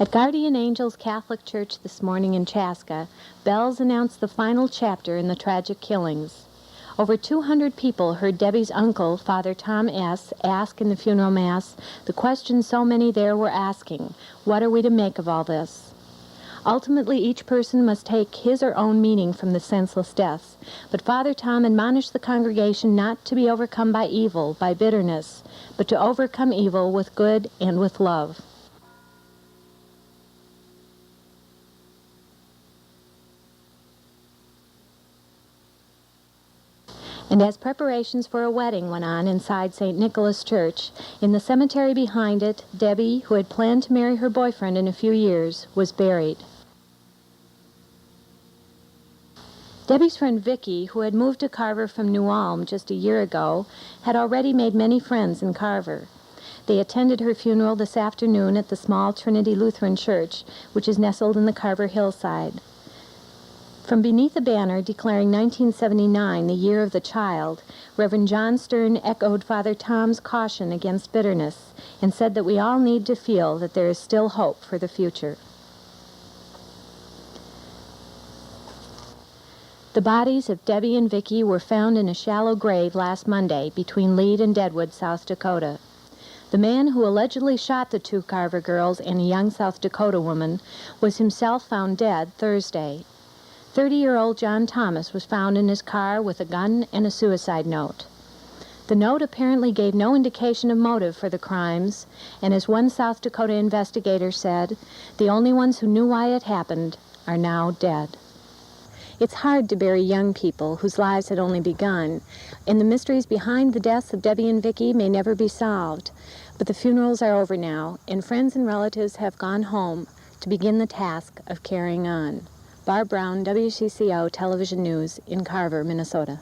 At Guardian Angels Catholic Church this morning in Chaska, bells announced the final chapter in the tragic killings. Over 200 people heard Debbie's uncle, Father Tom S., ask in the funeral mass the question so many there were asking, what are we to make of all this? Ultimately, each person must take his or own meaning from the senseless deaths, but Father Tom admonished the congregation not to be overcome by evil, by bitterness, but to overcome evil with good and with love. And as preparations for a wedding went on inside St. Nicholas Church, in the cemetery behind it, Debbie, who had planned to marry her boyfriend in a few years, was buried. Debbie's friend Vicky, who had moved to Carver from New Ulm just a year ago, had already made many friends in Carver. They attended her funeral this afternoon at the small Trinity Lutheran Church, which is nestled in the Carver hillside. From beneath a banner declaring 1979 the year of the child, Reverend John Stern echoed Father Tom's caution against bitterness and said that we all need to feel that there is still hope for the future. The bodies of Debbie and Vicky were found in a shallow grave last Monday between Lead and Deadwood, South Dakota. The man who allegedly shot the two Carver girls and a young South Dakota woman was himself found dead Thursday. 30-year-old John Thomas was found in his car with a gun and a suicide note. The note apparently gave no indication of motive for the crimes, and as one South Dakota investigator said, the only ones who knew why it happened are now dead. It's hard to bury young people whose lives had only begun, and the mysteries behind the deaths of Debbie and Vicky may never be solved. But the funerals are over now, and friends and relatives have gone home to begin the task of carrying on. Barb Brown, WCCO Television News in Carver, Minnesota.